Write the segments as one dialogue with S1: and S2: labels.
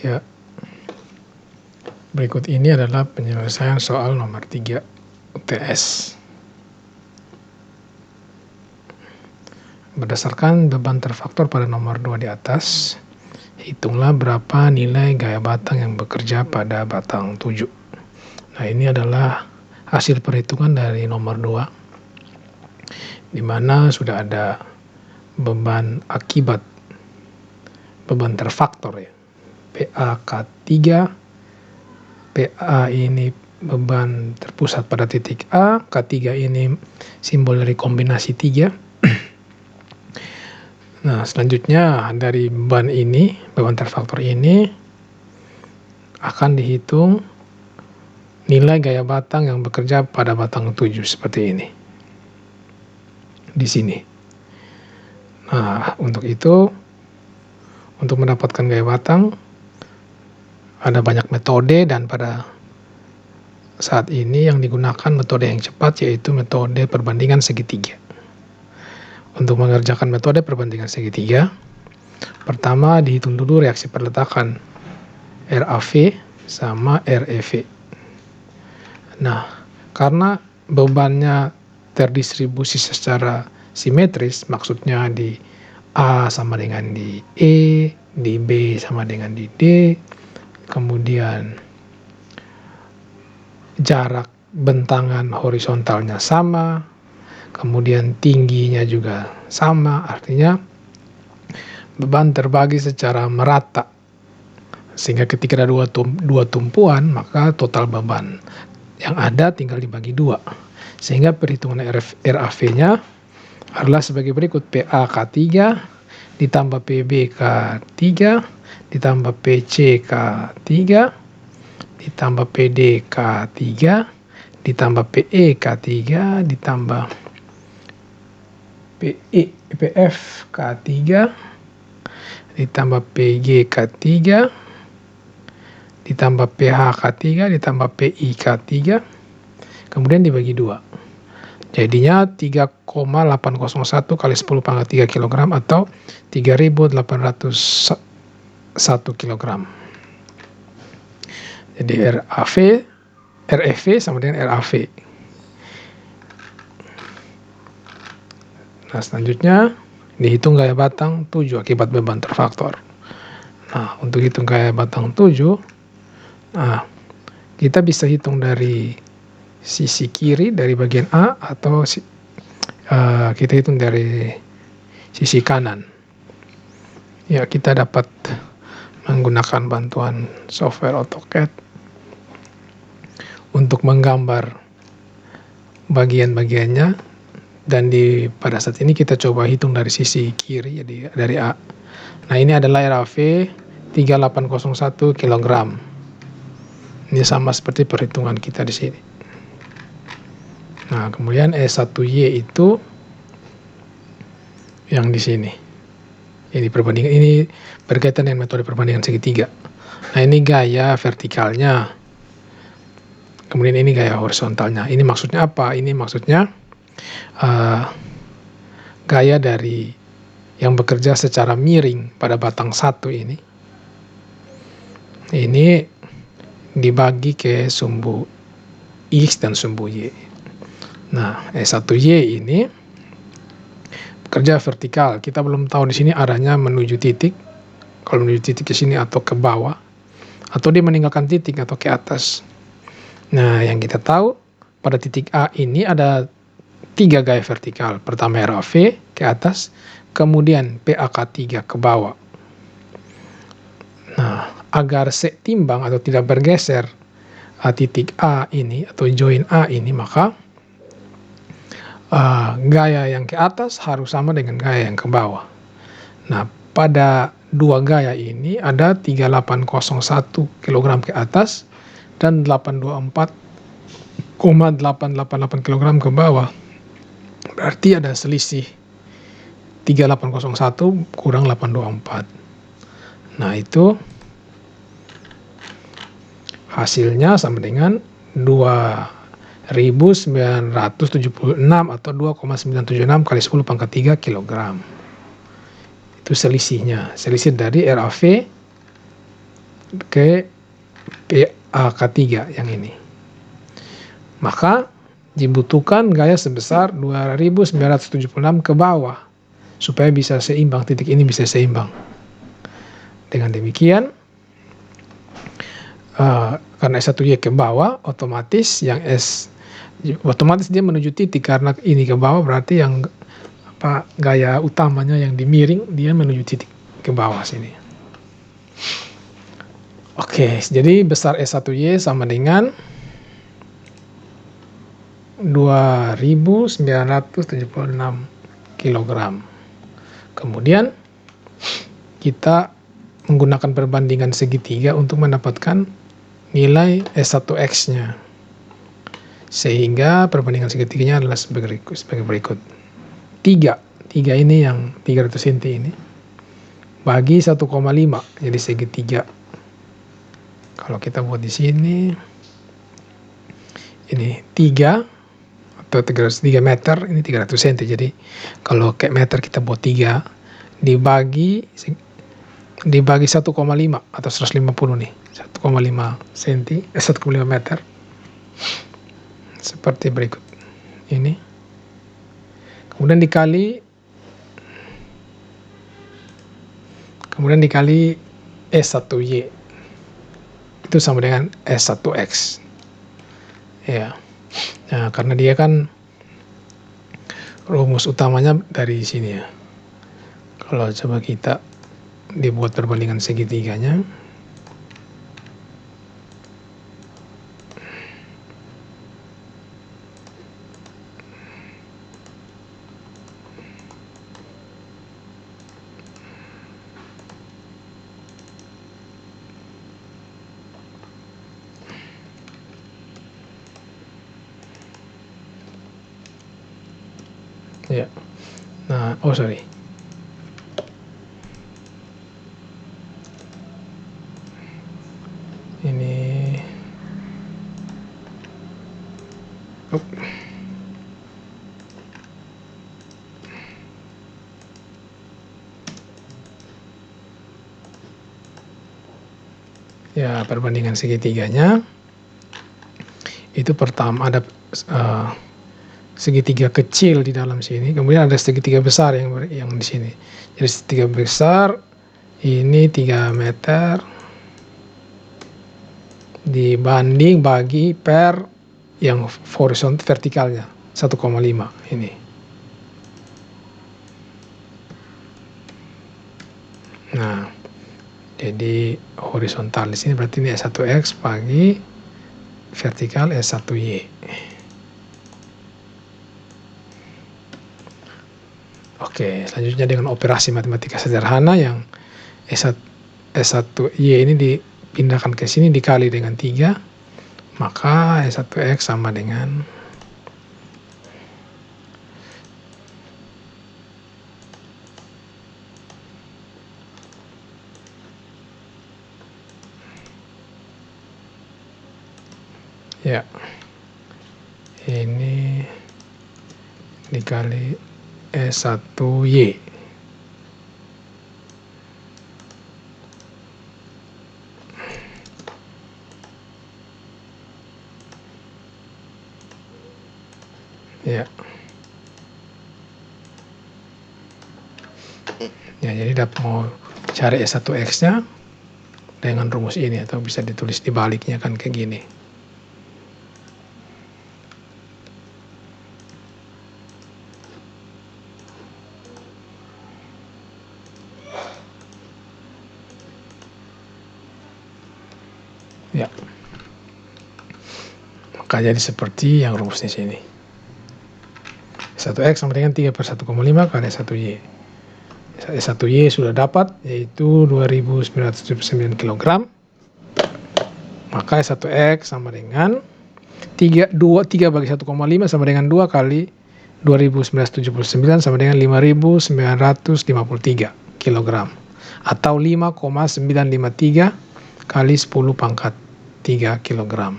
S1: Ya, berikut ini adalah penyelesaian soal nomor 3 UTS. Berdasarkan beban terfaktor pada nomor 2 di atas, hitunglah berapa nilai gaya batang yang bekerja pada batang 7. Nah, ini adalah hasil perhitungan dari nomor 2, di mana sudah ada beban akibat beban terfaktor ya. PA K3, PA ini beban terpusat pada titik A, K3 ini simbol dari kombinasi 3. Nah, selanjutnya dari beban ini, beban terfaktor ini akan dihitung nilai gaya batang yang bekerja pada batang 7 seperti ini. Di sini. Nah, untuk itu, untuk mendapatkan gaya batang, ada banyak metode dan pada saat ini yang digunakan metode yang cepat yaitu metode perbandingan segitiga. Untuk mengerjakan metode perbandingan segitiga, pertama dihitung dulu reaksi perletakan RAV sama REV. Nah, karena bebannya terdistribusi secara simetris, maksudnya di A sama dengan di E, di B sama dengan di D, kemudian jarak bentangan horizontalnya sama, kemudian tingginya juga sama, artinya beban terbagi secara merata. Sehingga ketika ada dua tumpuan, maka total beban yang ada tinggal dibagi 2. Sehingga perhitungan RAV-nya adalah sebagai berikut: PA K3 ditambah PB K3 ditambah PC K3 ditambah PD K3 ditambah PE K3 ditambah PF K3 ditambah PG K3 ditambah PH K3 ditambah PI K3 kemudian dibagi 2. Jadinya 3,801 kali 10 pangkat 3 kg atau 3.801 kg. Jadi REV sama dengan RAV. Nah, selanjutnya dihitung gaya batang 7 akibat beban terfaktor. Nah, untuk hitung gaya batang 7, nah, kita bisa hitung dari sisi kiri dari bagian A atau kita hitung dari sisi kanan. Ya, kita dapat menggunakan bantuan software AutoCAD untuk menggambar bagian-bagiannya, dan pada saat ini kita coba hitung dari sisi kiri, jadi dari A. Nah, ini adalah RAV 3801 kg. Ini sama seperti perhitungan kita di sini. Nah, kemudian E1Y itu yang di sini. Ini perbandingan, ini berkaitan dengan metode perbandingan segitiga. Nah, ini gaya vertikalnya. Kemudian ini gaya horizontalnya. Ini maksudnya apa? Ini maksudnya gaya dari yang bekerja secara miring pada batang 1 ini dibagi ke sumbu X dan sumbu Y. Nah, E1Y ini bekerja vertikal. Kita belum tahu di sini arahnya menuju titik. Kalau menuju titik ke sini atau ke bawah, atau dia meninggalkan titik atau ke atas. Nah, yang kita tahu pada titik A ini ada 3 gaya vertikal. Pertama RAV ke atas, kemudian PAK3 ke bawah. Nah, agar seimbang atau tidak bergeser titik A ini atau join A ini, maka gaya yang ke atas harus sama dengan gaya yang ke bawah. Nah, pada 2 gaya ini ada 3801 kg ke atas dan 824,888 kg ke bawah. Berarti ada selisih 3801 kurang 824. Nah, itu hasilnya sama dengan 2.976 atau 2,976 kali 10 pangkat 3 kg. Itu selisihnya. Selisih dari RAV ke PAK3 yang ini. Maka dibutuhkan gaya sebesar 2976 ke bawah supaya bisa seimbang, titik ini bisa seimbang. Dengan demikian, karena S1Y ke bawah, otomatis dia menuju titik. Karena ini ke bawah berarti yang gaya utamanya yang dimiring, dia menuju titik ke bawah sini. Oke, jadi besar S1Y sama dengan 2976 kg. Kemudian kita menggunakan perbandingan segitiga untuk mendapatkan nilai S1X-nya. Sehingga perbandingan segitiganya adalah sebagai berikut. 3 ini yang 300 cm ini bagi 1,5 jadi segitiga. Kalau kita buat di sini, ini 3 atau 303 meter, ini 300 cm. Jadi kalau kayak meter kita buat 3 dibagi 1,5 atau 150 nih, 1,5 cm, 1,5 meter. Seperti berikut. Ini. Kemudian dikali S1Y. Itu sama dengan S1X. Ya. Nah, karena dia kan rumus utamanya dari sini ya. Kalau coba kita dibuat perbandingan segitiganya, ya. Nah, sorry. Ini ya, perbandingan segitiganya itu pertama ada segitiga kecil di dalam sini, kemudian ada segitiga besar yang di sini. Jadi segitiga besar ini 3 meter dibanding bagi per yang horizontal vertikalnya 1,5 ini. Nah, jadi horizontal di sini berarti ini S1X bagi vertikal S1Y. Oke, selanjutnya dengan operasi matematika sederhana yang S1Y ini dipindahkan ke sini dikali dengan 3, maka S1X sama dengan ya, ini dikali S1Y. Ya. Ya, jadi mau cari S1X-nya dengan rumus ini, atau bisa ditulis dibaliknya kan kayak gini. Ya. Maka jadi seperti yang rumusnya sini. S1X sama dengan 3 per 1,5 kali S1Y. S1Y sudah dapat, yaitu 2979 kg. Maka S1X sama dengan 3 bagi 1,5 sama dengan 2 kali 2979 sama dengan 5953 kg. Atau 5,953 kali 10 pangkat 3 kg.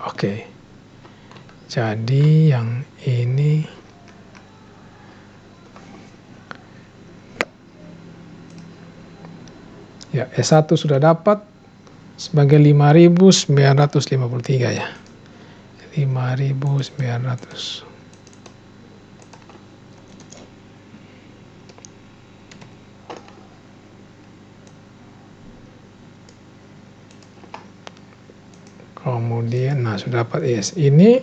S1: Oke. Jadi yang ini Ya, S1 sudah dapat sebagai 5.953 ya. 5.900. Kemudian, nah sudah dapat IS ini,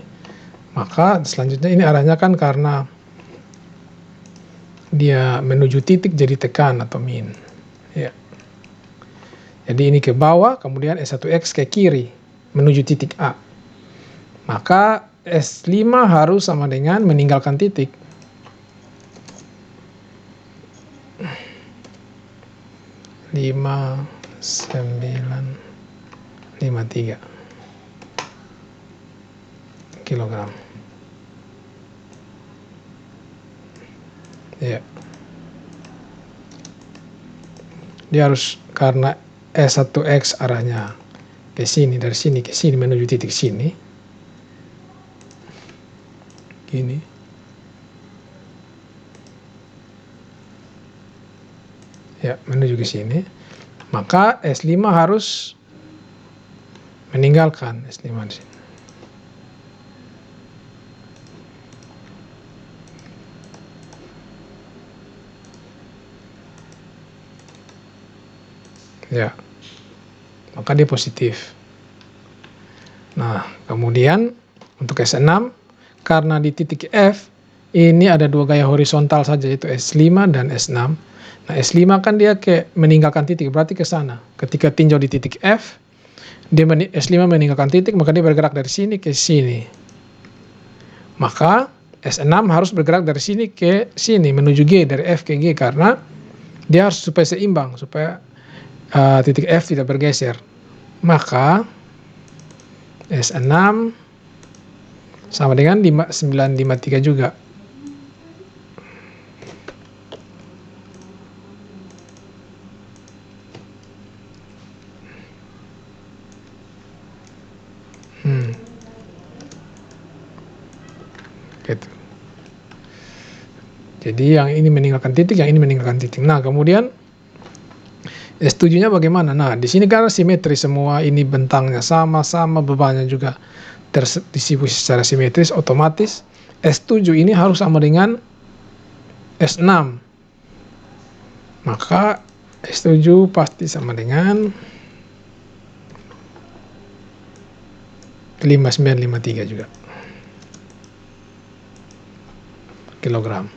S1: maka selanjutnya ini arahnya kan karena dia menuju titik jadi tekan atau min. Ya. Jadi ini ke bawah, kemudian S1X ke kiri menuju titik A. Maka S5 harus sama dengan meninggalkan titik. Lima, 9, 53 kilogram. Ya. Dia harus, karena S1X arahnya ke sini, dari sini ke sini menuju titik sini. Gini. Ya, menuju ke sini. Maka S5 harus meninggalkan S5 di sini. Ya, maka dia positif. Nah, kemudian untuk S6, karena di titik F ini ada dua gaya horizontal saja, yaitu S5 dan S6. Nah, S5 kan dia meninggalkan titik, berarti ke sana. Ketika tinjau di titik F, S5 meninggalkan titik, maka dia bergerak dari sini ke sini. Maka S6 harus bergerak dari sini ke sini, menuju G, dari F ke G, karena dia harus supaya seimbang, supaya titik F tidak bergeser. Maka S6 sama dengan 953 juga. Gitu. Jadi yang ini meninggalkan titik, yang ini meninggalkan titik. Nah, kemudian S7-nya bagaimana? Nah, di sini kan simetris semua, ini bentangnya sama-sama, bebannya juga terdistribusi secara simetris, otomatis S7 ini harus sama dengan S6. Maka S7 pasti sama dengan 5953 juga kilogram.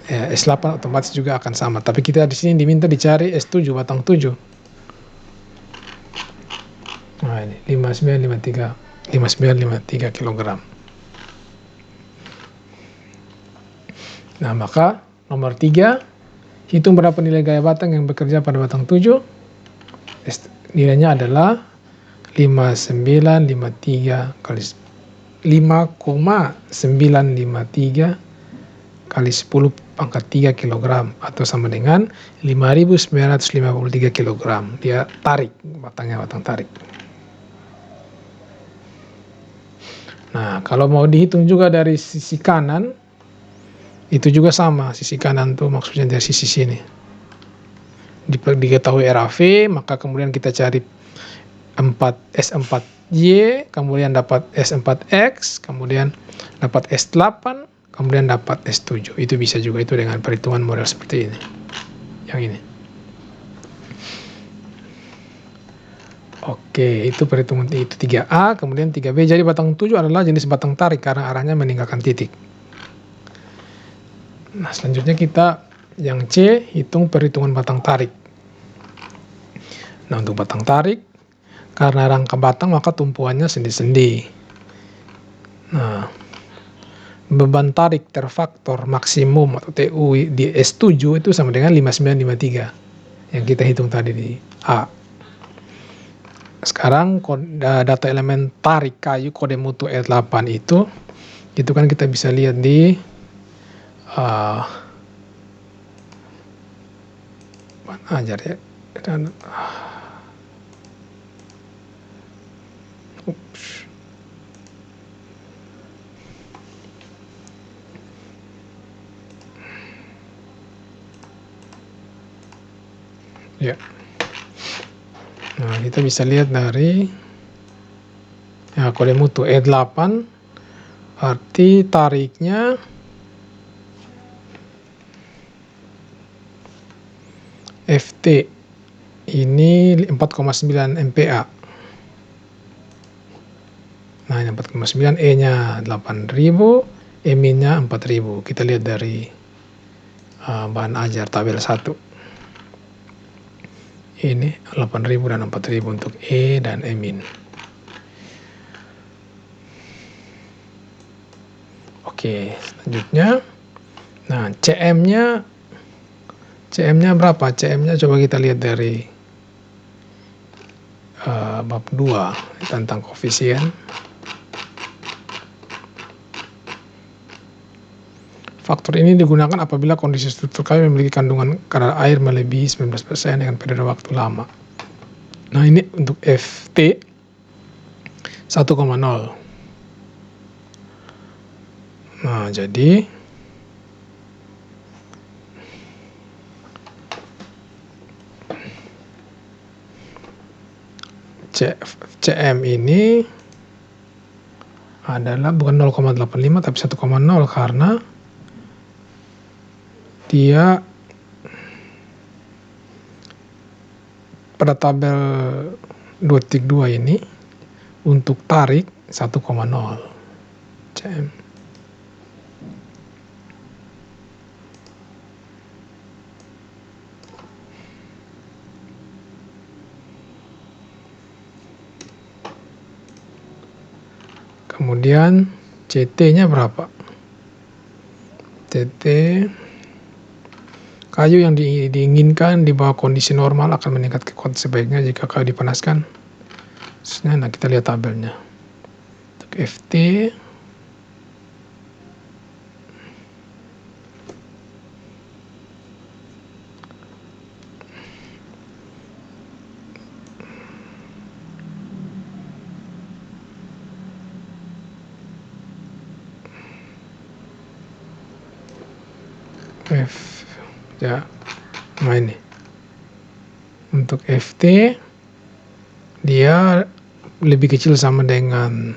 S1: Ya, S8 otomatis juga akan sama, tapi kita di sini diminta dicari S7 batang 7. Nah, ini 5953 kilogram. Nah, maka nomor 3, hitung berapa nilai gaya batang yang bekerja pada batang 7. Nilainya adalah 5953 kali 5,953 kali 10 pangkat 3 kg, atau sama dengan 5.953 kg. Dia tarik, batangnya batang tarik. Nah, kalau mau dihitung juga dari sisi kanan, itu juga sama. Sisi kanan tuh maksudnya dari sisi sini. Diketahui RAV, maka kemudian kita cari S4Y, kemudian dapat S4X, kemudian dapat S8, kemudian dapat S7. Itu bisa juga itu dengan perhitungan model seperti ini. Yang ini. Oke, itu perhitungan itu 3A, kemudian 3B. Jadi batang 7 adalah jenis batang tarik karena arahnya meninggalkan titik. Nah, selanjutnya kita yang C, hitung perhitungan batang tarik. Nah, untuk batang tarik, karena rangka batang maka tumpuannya sendi-sendi. Nah, beban tarik terfaktor maksimum atau TU di S7 itu sama dengan 5953 yang kita hitung tadi di A. Sekarang data elemen tarik kayu kode mutu E8 itu kan kita bisa lihat di mana ajar ya, dan Ya. Nah, kita bisa lihat dari kode mutu E8, arti tariknya FT ini 4,9 MPa. Nah, ini 4,9, E-nya 8.000, E-min-nya 4.000. Kita lihat dari bahan ajar tabel 1. Ini 8.000 dan 4.000 untuk E dan E-min. Oke, selanjutnya. Nah, CM-nya berapa? CM-nya coba kita lihat dari bab 2 tentang koefisien. Faktor ini digunakan apabila kondisi struktur kayu memiliki kandungan kadar air melebihi 19% dengan periode waktu lama. Nah, ini untuk FT 1,0. Nah, jadi CM ini adalah bukan 0,85 tapi 1,0 karena dia pada tabel 2.2 ini untuk tarik 1,0 cm. Kemudian CT-nya berapa? CT kayu yang diinginkan di bawah kondisi normal akan meningkat kekuatan sebaiknya jika kayu dipanaskan. Nah, kita lihat tabelnya. Untuk FT nah ini untuk FT dia lebih kecil sama dengan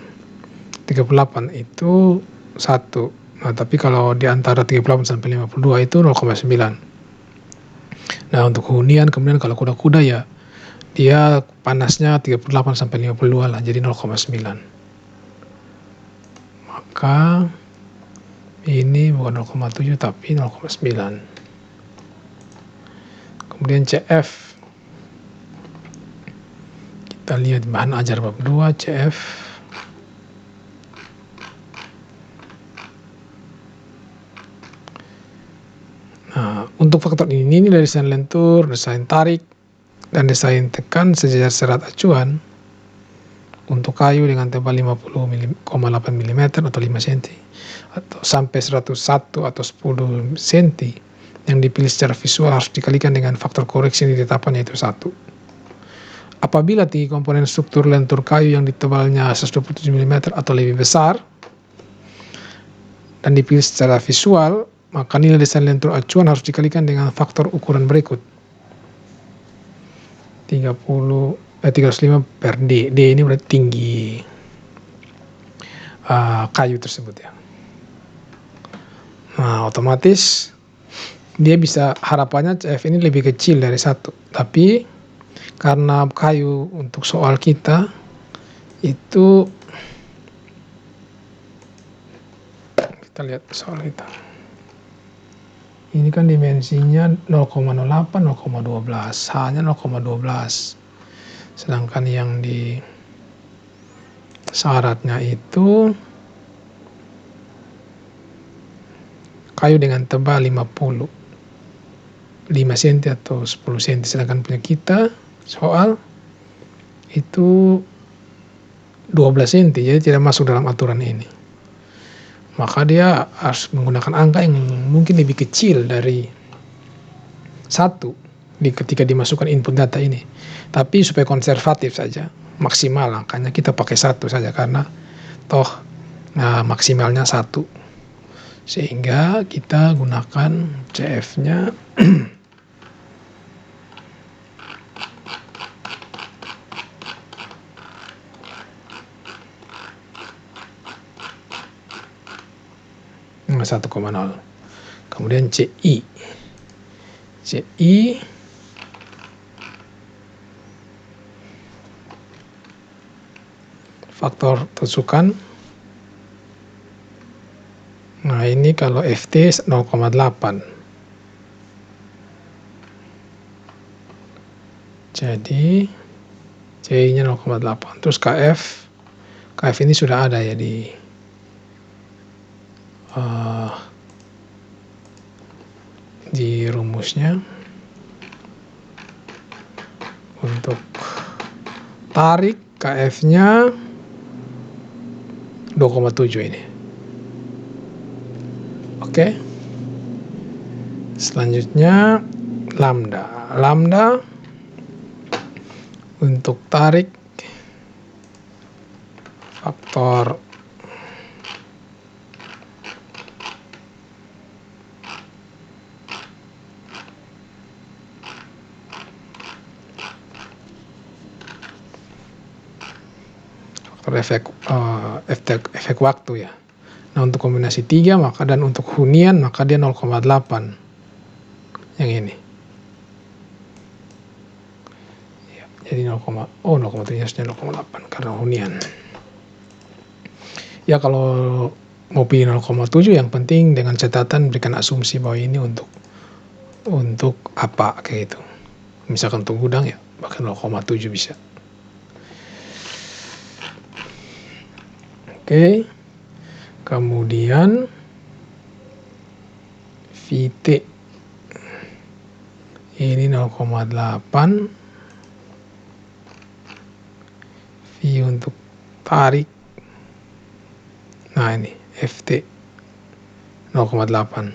S1: 38 itu 1. Nah, tapi kalau di antara 38 sampai 52 itu 0,9. Nah, untuk hunian kemudian kalau kuda-kuda ya dia panasnya 38 sampai 52 lah, jadi 0,9. Maka ini bukan 0,7 tapi 0,9. Kemudian CF. Kita lihat bahan ajar bab 2 CF. Nah, untuk faktor ini dari desain lentur, desain tarik, dan desain tekan sejajar serat acuan untuk kayu dengan tebal 50,8 mm atau 5 cm atau sampai 101 atau 10 cm yang dipilih secara visual harus dikalikan dengan faktor koreksi yang ditetapkan yaitu 1. Apabila tinggi komponen struktur lentur kayu yang ditebalnya 127 mm atau lebih besar dan dipilih secara visual, maka nilai desain lentur acuan harus dikalikan dengan faktor ukuran berikut. 305 per D. D ini berarti tinggi kayu tersebut ya. Nah, otomatis dia bisa harapannya CF ini lebih kecil dari 1. Tapi karena kayu untuk soal kita itu lihat soal kita. Ini kan dimensinya 0,08, 0,12, hanya 0,12. Sedangkan yang di syaratnya itu kayu dengan tebal 55 cm atau 10 cm. Sedangkan punya kita soal itu 12 cm, jadi tidak masuk dalam aturan ini. Maka dia harus menggunakan angka yang mungkin lebih kecil dari 1 ketika dimasukkan input data ini. Tapi supaya konservatif saja, maksimal angkanya kita pakai 1 saja karena toh maksimalnya 1. Sehingga kita gunakan CF-nya sama 1,0. Kemudian CI faktor tusukan. Nah, ini kalau FT 0,8. Jadi CI-nya 0,8. Terus KF ini sudah ada ya di rumusnya. Untuk tarik KF-nya 2,7 ini. Oke. Selanjutnya lambda untuk tarik faktor efek waktu ya. Nah, untuk kombinasi 3 maka dan untuk hunian maka dia 0,8 yang ini. Ya, jadi 0,3 harusnya 0,8 karena hunian. Ya, kalau mau pilih 0,7 yang penting dengan catatan berikan asumsi bahwa ini untuk apa kayak gitu. Misalkan untuk gudang ya bahkan 0,7 bisa. Oke. Kemudian VT ini 0,8. V untuk tarik. Nah, ini FT 0,8.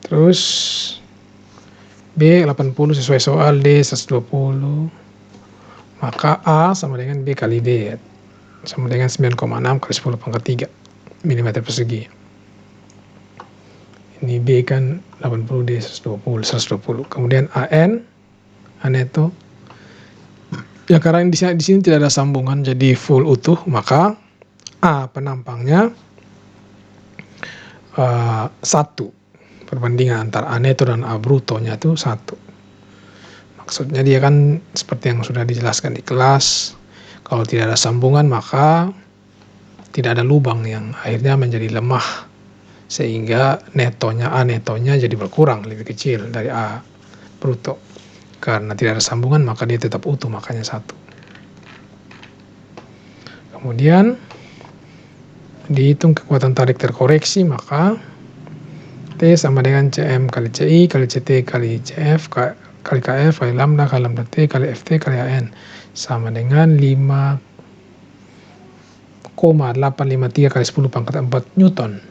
S1: Terus B 80 sesuai soal, D 120. Maka A sama dengan B kali D, sama dengan 9,6 kali 10 pangkat 3 mm persegi. Ini B kan 80, D 120. Kemudian AN itu ya karena di sini tidak ada sambungan jadi full utuh, maka A penampangnya 1. Perbandingan antara A neto dan A brutonya itu 1. Maksudnya dia kan seperti yang sudah dijelaskan di kelas, kalau tidak ada sambungan maka tidak ada lubang yang akhirnya menjadi lemah, sehingga A netonya jadi berkurang, lebih kecil dari A bruto. Karena tidak ada sambungan maka dia tetap utuh, makanya 1. Kemudian dihitung kekuatan tarik terkoreksi, maka T sama dengan CM kali CI kali CT kali CF kali KF kali lambda T kali FT kali AN sama dengan 5,853 kali 10 pangkat 4 Newton.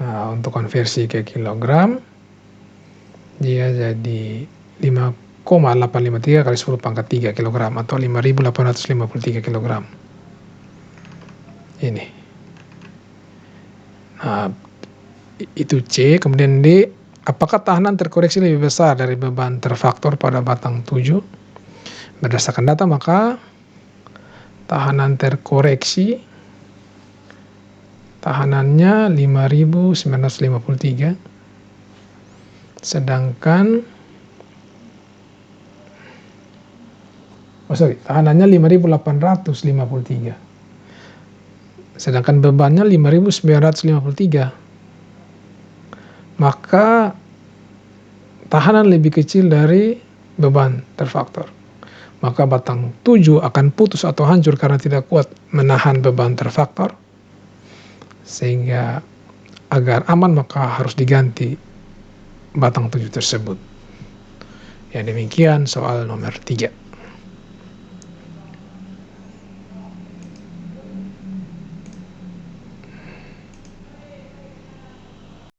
S1: Nah, untuk konversi ke kilogram dia jadi 5,853 kali 10 pangkat 3 kilogram atau 5.853 kilogram. Ini. Nah, itu C. Kemudian D, apakah tahanan terkoreksi lebih besar dari beban terfaktor pada batang 7? Berdasarkan data maka tahanan terkoreksi tahanannya 5.953, sedangkan tahanannya 5.853, sedangkan bebannya 5.953. Maka tahanan lebih kecil dari beban terfaktor. Maka batang 7 akan putus atau hancur karena tidak kuat menahan beban terfaktor. Sehingga agar aman maka harus diganti batang 7 tersebut. Ya, demikian soal nomor 3.